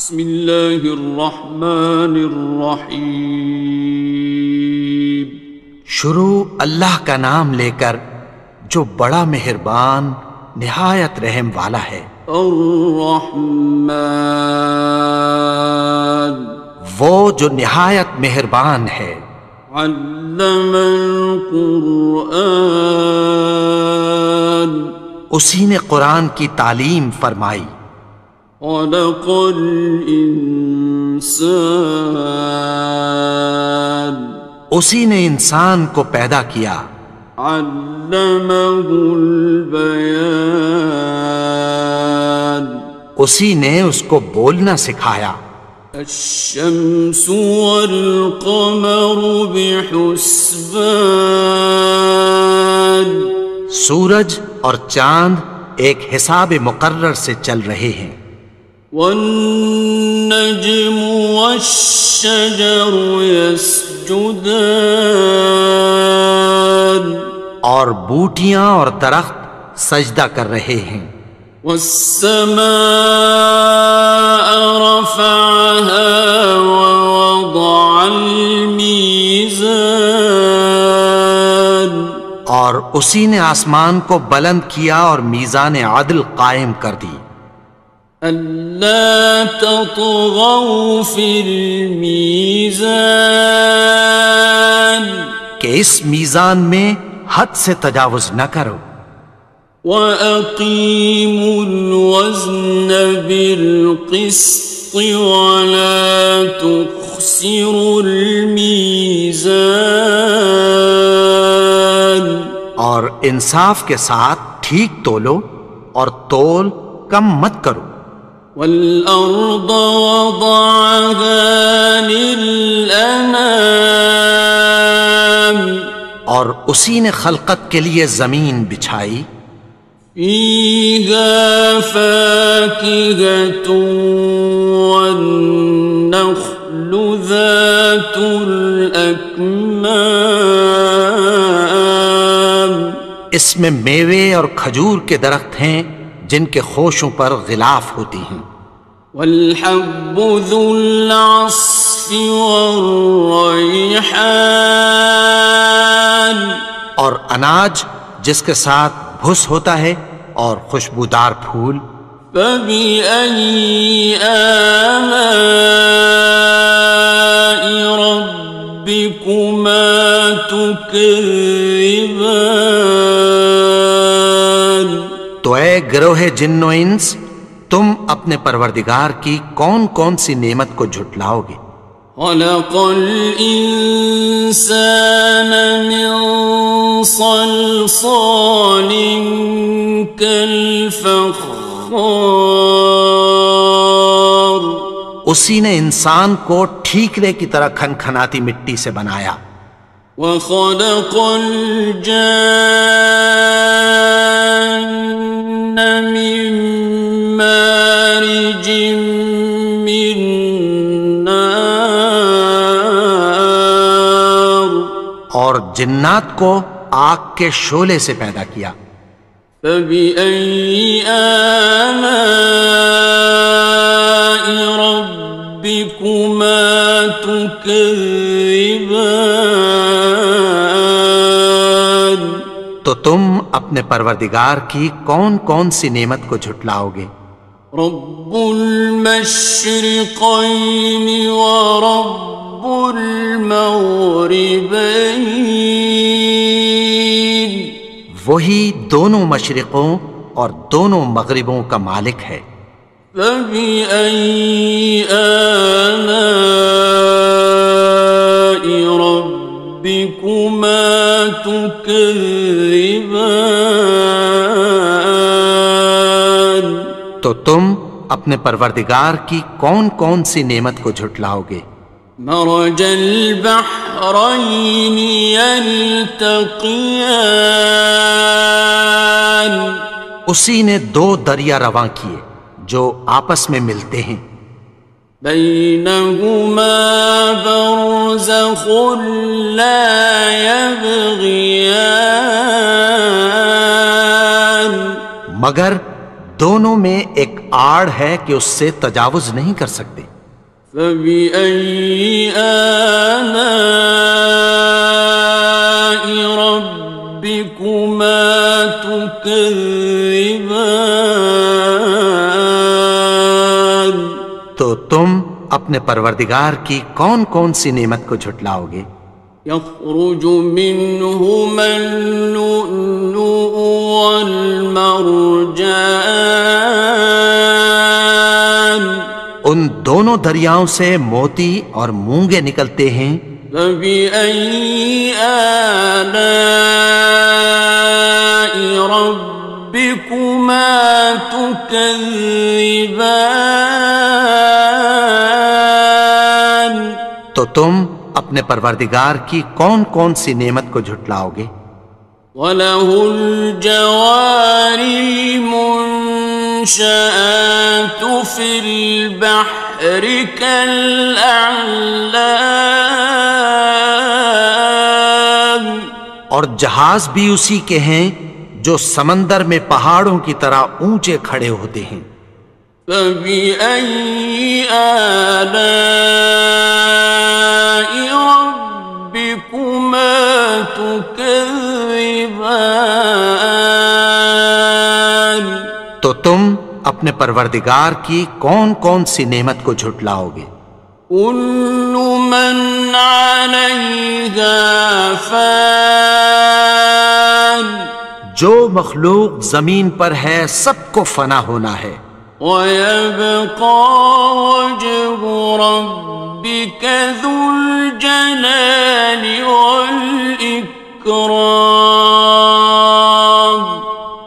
بسم اللہ الرحمن الرحیم۔ شروع اللہ کا نام لے کر جو بڑا مہربان نہایت رحم والا ہے۔ الرحمن، وہ جو نہایت مہربان ہے۔ علم القرآن، اسی نے قرآن کی تعلیم فرمائی۔ خلق الانسان، اسی نے انسان کو پیدا کیا۔ علمہ البیان، اسی نے اس کو بولنا سکھایا۔ الشمس والقمر بحسبان، سورج اور چاند ایک حساب مقرر سے چل رہے ہیں۔ والنجم والشجر يسجدان، اور بوٹیاں اور درخت سجدہ کر رہے ہیں۔ والسماء رفعها ووضع الميزان، اور اسی نے آسمان کو بلند کیا اور میزان عدل قائم کر دی۔ ألا تطغوا في الميزان، کہ اس میزان میں حد سے تجاوز نہ کرو۔ وأقيموا الوزن بالقسط ولا تخسروا الميزان، اور انصاف کے ساتھ ٹھیک تولو اور تول کم مت کرو۔ والأرض وضعها للأنام، اور اسی نے خلقت کے لیے زمین بچھائی۔ فيها فاكهة والنخل ذات الأكمام، اس میں میوے اور کھجور کے درخت ہیں جن کے خوشوں پر غلاف ہوتی ہیں۔ والحب ذو العصف والریحان، اور اناج جس کے ساتھ بھس ہوتا ہے اور خوشبودار پھول۔ فبأي آلاء ربكما تكذبان، تو اے گروہ جن و انس، تم اپنے پروردگار کی کون کون سی نعمت کو جھٹلاؤ گے؟ خلق الإنسان من صلصال كالفخار، اسی نے انسان کو ٹھیکرے کی طرح کھنکھناتی مٹی سے بنایا۔ وخلق الجان من مارج من نار، اور جنات کو آگ کے شعلے سے پیدا کیا۔ فبأي آلاء ربكما تكذبان، تو تم اپنے پروردگار کی کون کون سی نعمت کو جھٹلاؤ گے؟ رب المشرقين ورب المغربين، وہی دونوں مشرقوں اور دونوں مغربوں کا مالک ہے۔ فبأي آلاء ربكما تكذبان، تو تم اپنے پروردگار کی کون کون سی نعمت کو جھٹلاؤ گے؟ مرج البحرين يلتقيان، اسی نے دو دریا رواں کیے جو آپس میں ملتے ہیں۔ بينهما برزخ لا يبغيان، مگر دونوں میں ایک آڑ ہے کہ اس سے تجاوز نہیں کر سکتے۔ فبأي آلاء ربكما تكذبان؟ تو تم اپنے پروردگار کی کون کون سی نعمت کو جھٹلاؤ گے؟ يخرج منهما اللؤلؤ والمرجان، ان دونوں دریاؤں سے موتی اور مونگے نکلتے ہیں۔ فبأي آلاء ربكما تكذبان؟ تو تم اپنے پروردگار کی کون کون سی نعمت کو جھٹلاؤ گے؟ وَلَهُ الْجَوَارِ الْمُنشَآتُ فِي الْبَحْرِ كَالْأَعْلَامِ، اور جہاز بھی اسی کے ہیں جو سمندر میں پہاڑوں کی طرح اونچے کھڑے ہوتے ہیں۔ فَبِأَيِّ آلَاءِ رَبِّكُمَا تُكَذِّبَانِ؟ تو تم اپنے پروردگار کی کون کون سی نعمت کو جھٹلاؤ گے؟ كُلُّ مَنْ عَلَيْهَا فَانٍ، جو مخلوق زمین پر ہے سب کو فنا ہونا ہے۔ وَيَبْقَى وَجْهُ رَبِّكَ ذُو الْجَلَالِ وَالْإِكْرَامِ،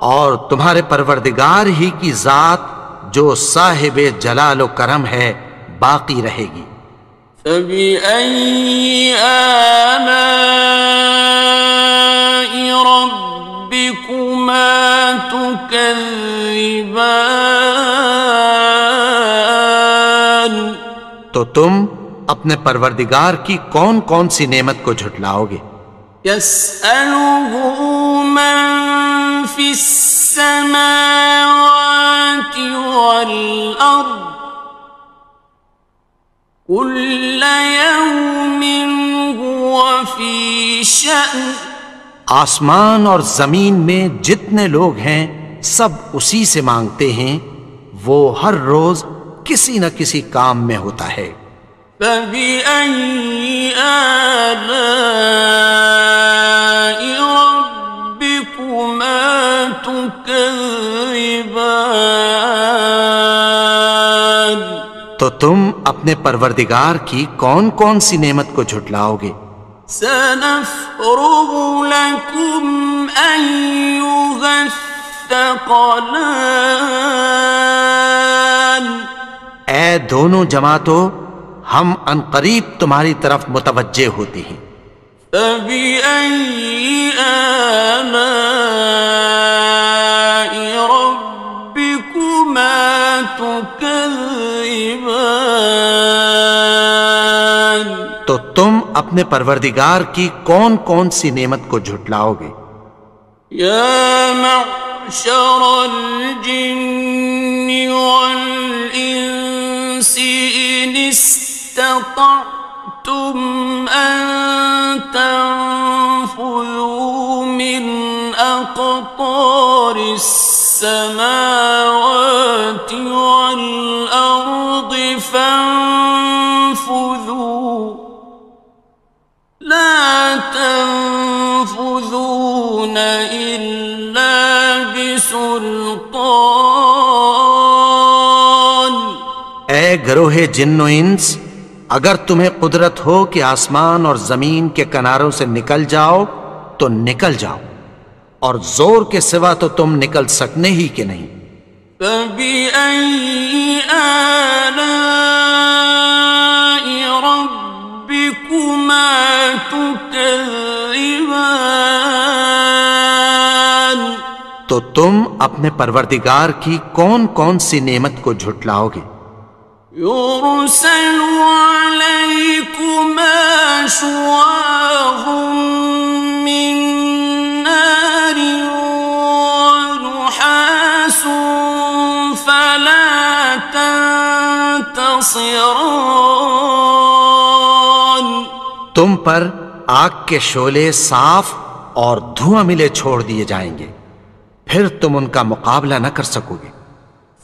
اور تمہارے پروردگار ہی کی ذات جو صاحب جلال و کرم ہے باقی رہے گی۔ فَبِأَيِّ آلَاءِ رَبِّكُمَا تُكَذِّبَانِ؟ تو تم اپنے پروردگار کی کون کون سی نعمت کو جھٹلاؤ گے؟ يَسْأَلُهُ مَن فِي السَّمَاوَاتِ وَالْأَرْضِ كُلَّ يَوْمٍ هُوَ فِي شَأْنٍ، آسمان اور زمین میں جتنے لوگ ہیں سب اسی سے مانگتے ہیں، وہ ہر روز کسی نہ کسی کام میں ہوتا ہے۔ فَبِأَيِّ آلَاءِ رَبِّكُمَا تُكَذِّبَانِ؟ تو تم اپنے پروردگار کی کون کون سی نعمت کو جھٹلاؤ گے؟ سَنَفْرُغُ لَكُمْ أَيُّهَ الثَّقَلَانِ، اے دونوں جماعتوں، ہم عنقریب تمہاری طرف متوجہ ہوتے ہیں۔ فَبِأَيِّ آلَاءِ رَبِّكُمَا تُكَذِّبَانِ؟ تو تم اپنے پروردگار کی کون کون سی نعمت کو جھٹلاؤ گے؟ يَا مَعْشَرَ الْجِنِّ وَالْإِنسِ إِنِ اسْتَطَعْتُمْ أَن تَنفُذُوا مِنْ أَقْطَارِ السَّمَاوَاتِ وَالْأَرْضِ فَانفُذُوا لَا تَنفُذُونَ إِلَّا بِسُلْطَانٍ۔ اے گروہ جن و انس، اگر تمہیں قدرت ہو کہ آسمان اور زمین کے کناروں سے نکل جاؤ تو نکل جاؤ، اور زور کے سوا تو تم نکل سکنے ہی کہ نہیں۔ فَبِأَيِّ آلَاءِ رَبِّكُمَا تُكَذِّبَانِ؟ تو تم اپنے پروردگار کی کون کون سی نعمت کو جھٹلاؤ گے؟ يُرْسَلُ عَلَيْكُمَا شُوَاظٌ مِّن نَّارٍ وَنُحَاسٌ تنتصران. تم پر آگ کے شعلے صاف اور دھواں ملے چھوڑ دیے جائیں گے، پھر تم ان کا مقابلہ نہ کر سکو گے۔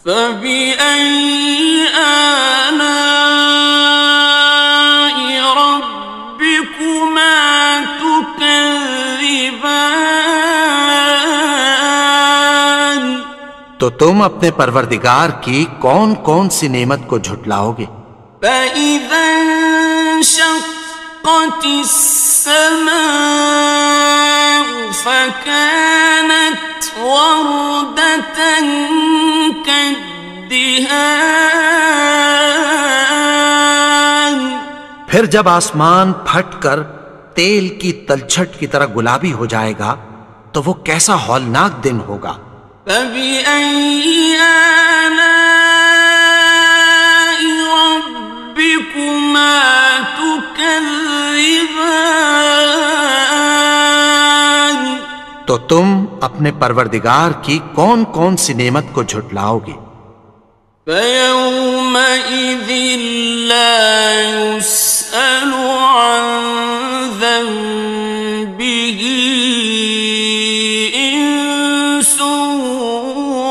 فَبِأَيِّ آلَاءِ رَبِّكُمَا تُكَذِّبَانِ. تو تم اپنے پروردگار کی کون کون سی نعمت کو جھٹلاؤ گے؟ فَإِذَا انشَقَّتِ السَّمَاءُ فَكَانَتْ وَرْدَةً كَالدِّهَانِ. پھر جب آسمان پھٹ کر تیل کی تلچھٹ کی طرح گلابی ہو جائے گا تو وہ کیسا ہولناک دن ہوگا۔ فَبِأَيِّ آلَاءِ رَبِّكُمَا تُكَذِّبَانِ. تو تم اپنے پروردگار کی کون کون سی نعمت کو جھٹلاؤ گے؟ فَيَوْمَئِذٍ لَا يُسْأَلُ عَنْ ذَنبِهِ إِنسٌ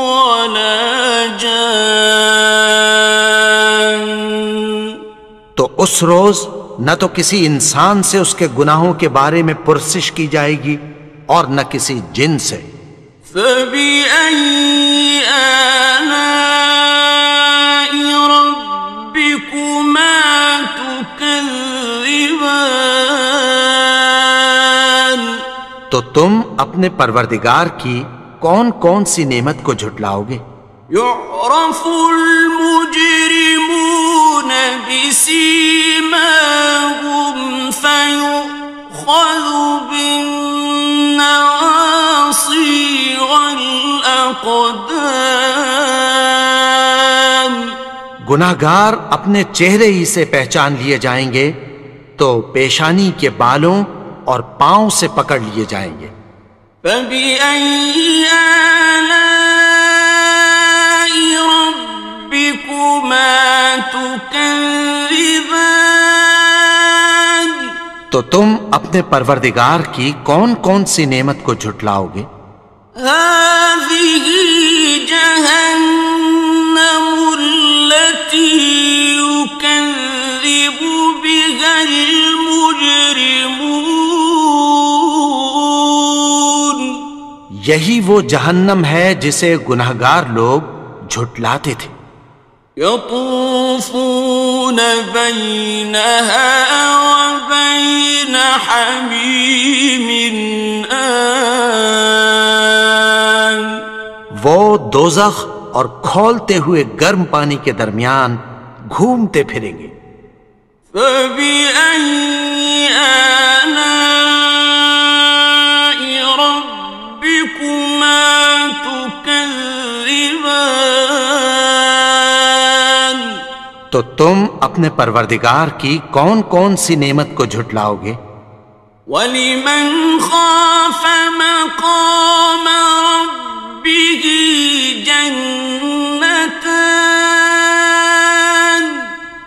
وَلَا جَانٌ. تو اس روز نہ تو کسی انسان سے اس کے گناہوں کے بارے میں پرسش کی جائے گی اور نہ کسی جن سے۔ فَبِأَيِّ آلَاءِ رَبِّكُمَا تُكَذِّبَانِ. تو تم اپنے پروردگار کی کون کون سی نعمت کو جھٹلاؤ گے؟ يُعْرَفُ الْمُجْرِمُونَ بِسِيمَاهُمْ فَيُؤْخَذُ بِالنَّوَاصِي وَالْأَقْدَامِ. گناہگار اپنے چہرے ہی سے پہچان لیے جائیں گے تو پیشانی کے بالوں اور پاؤں سے پکڑ لیے جائیں گے۔ فَبِأَيِّ آلَاءِ رَبِّكُمَا تُكَذِّبَانِ. تو تم اپنے پروردگار کی کون کون سی نعمت کو جھٹلاؤ گے؟ هَٰذِهِ جَهَنَّمُ الَّتِي يُكَذِّبُ بِهَا الْمُجْرِمُونَ. یہی وہ جہنم ہے جسے گناہگار لوگ جھٹلاتے تھے۔ يَطُوفُونَ بَيْنَهَا وَبَيْنَ حَمِيمٍ آنٍ. وہ دوزخ اور کھولتے ہوئے گرم پانی کے درمیان گھومتے پھریں گے۔ فَبِأَيِّ آلَاءِ رَبِّكُمَا تُكَذِّبَانِ. تو تم اپنے پروردگار کی کون کون سی نعمت کو جھٹلاؤ گے؟ وَلِمَنْ خَافَ مَقَامَ رَبِّهِ جَنَّتَانِ.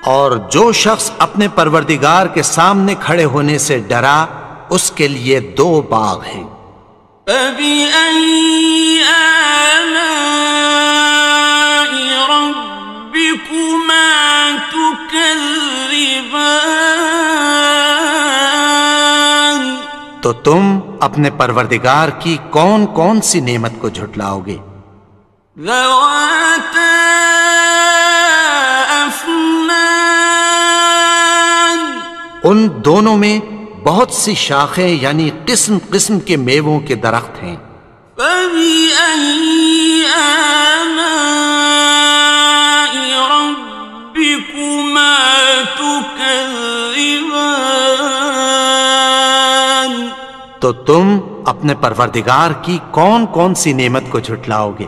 اور جو شخص اپنے پروردگار کے سامنے کھڑے ہونے سے ڈرا اس کے لیے دو باغ ہیں۔ فَبِأَيِّ آلَاءِ رَبِّكُمَا تُكَذِّبَانِ. تو تم اپنے پروردگار کی کون کون سی نعمت کو جھٹلاؤ گے؟ ذَوَاتَا أَفْنَانٍ. ان دونوں میں بہت سی شاخیں یعنی قسم قسم کے میووں کے درخت ہیں۔ فَبِأَيِّ آلَاءِ رَبِّكُمَا تُكَذِّبَانِ. تو تم اپنے پروردگار کی کون کون سی نعمت کو جھٹلاؤ گے؟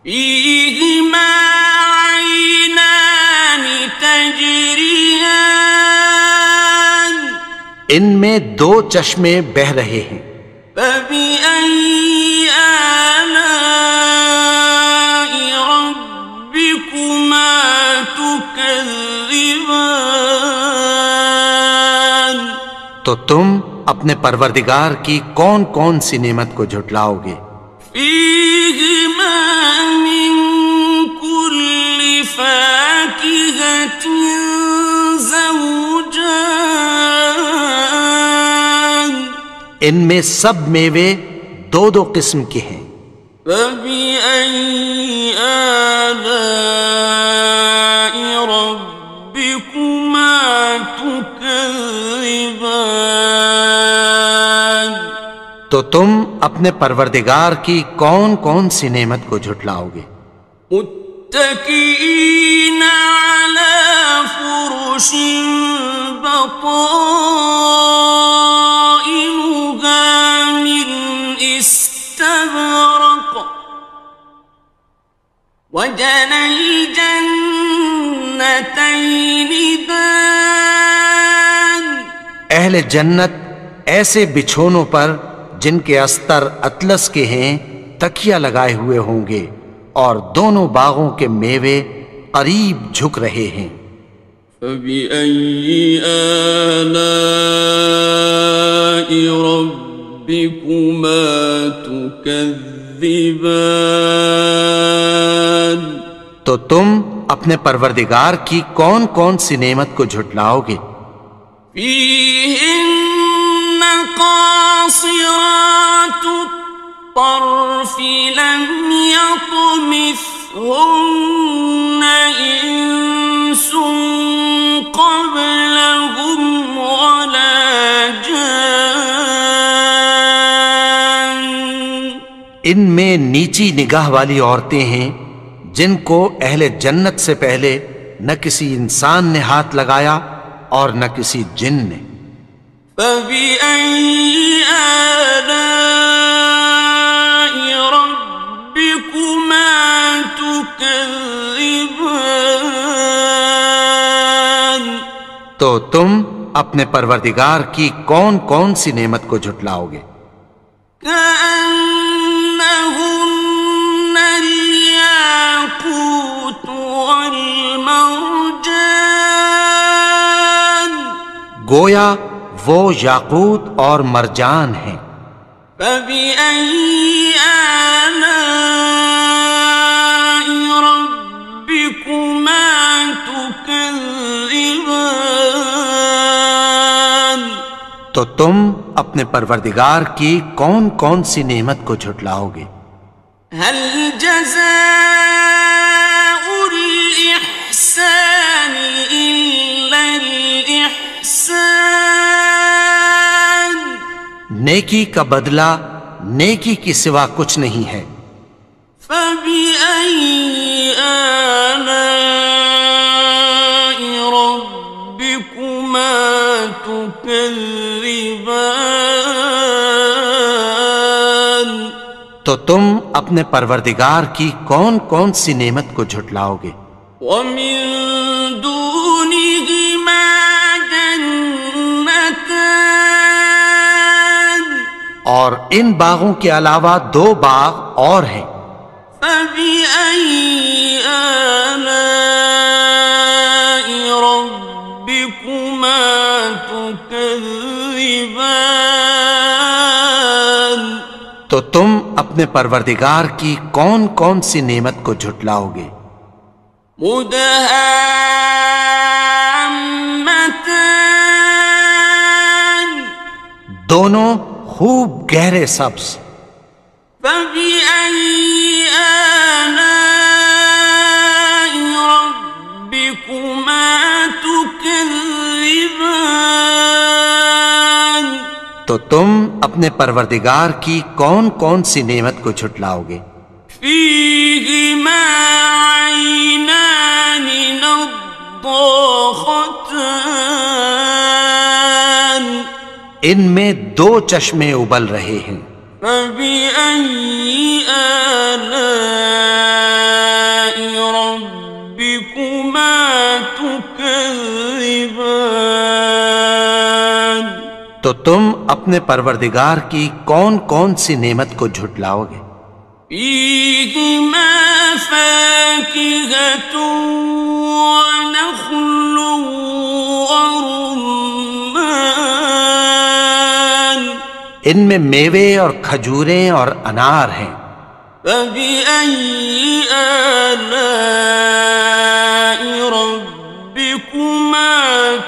فِيهِمَا عَيْنَانِ تَجْرِيَانِ. ان میں دو چشمے بہہ رہے ہیں۔ فَبِأَيِّ آلَاءِ رَبِّكُمَا تُكَذِّبَانِ. تكذبان تو تم اپنے پروردگار کی کون کون سی نعمت کو جھٹلاؤ گے؟ فيهما من كل فاكهة زوجان ان میں سب میوے دو دو قسم کے ہیں۔ فبأي آلاء ربكما تكذبان تو تم اپنے پروردگار کی کون کون سی نعمت کو جھٹلاؤ گے؟ متكئين على فرش بطائنها من استبرق وجنى الجنتين دان اہل جنت ایسے بچھونوں پر جن کے استر اطلس کے ہیں تکیہ لگائے ہوئے ہوں گے اور دونوں باغوں کے میوے قریب جھک رہے ہیں۔ فبأي آلاء ربكما تكذبان تو تم اپنے پروردگار کی کون کون سی نعمت کو جھٹلاؤ گے؟ فيهن قاصرات الطرف لم يطمثهن إنس قبلهم ولا جان ان میں نیچی نگاہ والی عورتیں ہیں جن کو اہل جنت سے پہلے نہ کسی انسان نے ہاتھ لگایا اور نہ کسی جن نے۔ فبأي آلاء ربكما تكذبان تو تم اپنے پروردگار کی کون کون سی نعمت کو جھٹلاؤ گے؟ كأنهن الياقوت والمرجان گویا وہ یاقوت اور مرجان ہیں۔ فبأي آلاء ربكما تكذبان تو تم اپنے پروردگار کی کون کون سی نعمت کو جھٹلاؤ گے؟ هل جزاء الإحسان إلا الإحسان نیکی کا بدلہ نیکی کی سوا کچھ نہیں ہے۔ فبأي آلاء ربكما تكذبان تو تم اپنے پروردگار کی کون کون سی نعمت کو جھٹلاؤ گے؟ ومن دونهما جنتان اور ان باغوں کے علاوہ دو باغ اور ہیں۔ فبأي آلاء ربكما تكذبان تو تم اپنے پروردگار کی کون کون سی نعمت کو جھٹلاؤ گے؟ مدهامتان دونوں خوب گہرے سبز۔ فبأي آلاء ربكما تكذبان تو تم اپنے پروردگار کی کون کون سی نعمت کو جھٹلاؤ گے؟ فيهما عينان نضاختان ان میں دو چشمے ابل رہے ہیں۔ فبأي آلاء ربكما تكذبان تو تم اپنے پروردگار کی کون کون سی نعمت کو جھٹلاؤ گے؟ فيهما فاكهة ونخل ورمان ان میں میوے اور کھجوریں اور انار ہیں۔ فبأي آلاء ربكما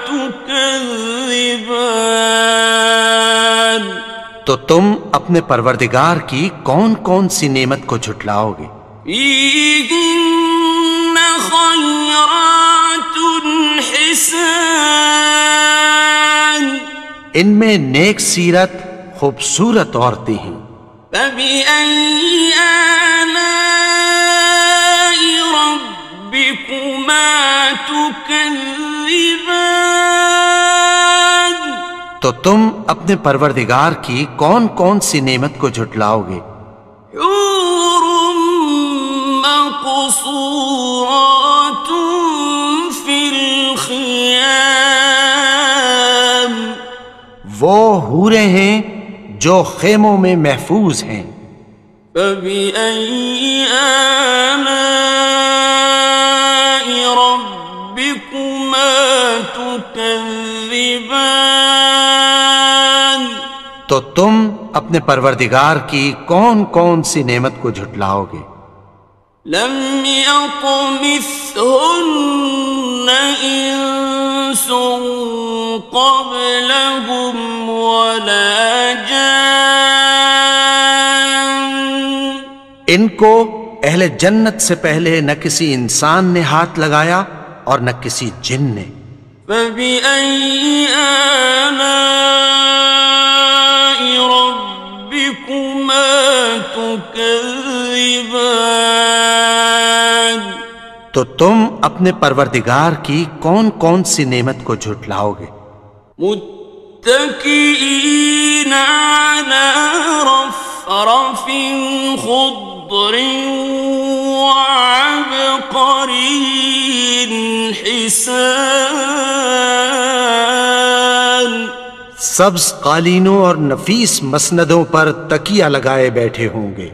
تكذبان؟ تو تم اپنے پروردگار کی کون کون سی نعمت کو جھٹلاؤ گے؟ فيهن خيرات حسان ان میں نیک سیرت خوبصورت عورتیں ہیں۔ فبأي آلاء ربكما تكذبان؟ تو تم اپنے پروردگار کی کون کون سی نعمت کو جھٹلاؤ گے؟ حور مقصورات في الخيام وہ حوریں ہیں جو خیموں میں محفوظ ہیں۔ فبأي آلاء ربكما تكذبان؟ تو تم اپنے پروردگار کی کون کون سی نعمت کو جھٹلاؤ گے؟ لم يطمثهن إنس قبلهم ولا جان ان کو اہل جنت سے پہلے نہ کسی انسان نے ہاتھ لگایا اور نہ کسی جن نے۔ فبأي آلاء ربكما تكذبان؟ تو تم اپنے پروردگار کی کون کون سی نعمت کو جھٹلاؤ گے؟ متكئين على رفرف خضر وعبقري حسان سبز قالینوں اور نفیس مسندوں پر تکیہ لگائے بیٹھے ہوں گے۔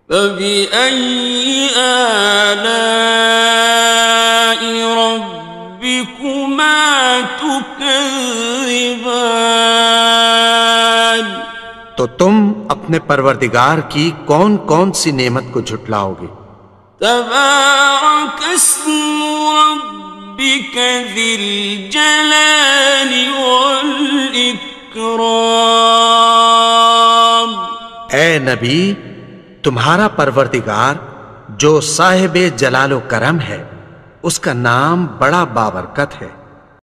فبأي آلاء ربكما تكذبان؟ تو تم اپنے پروردگار کی کون کون سی نعمت کو جھٹلاؤ گے؟ تبارك اسم ربك ذي الجلال والإكرام اے نبی، تمہارا پروردگار جو صاحب جلال و کرم ہے، اس کا نام بڑا بابرکت ہے۔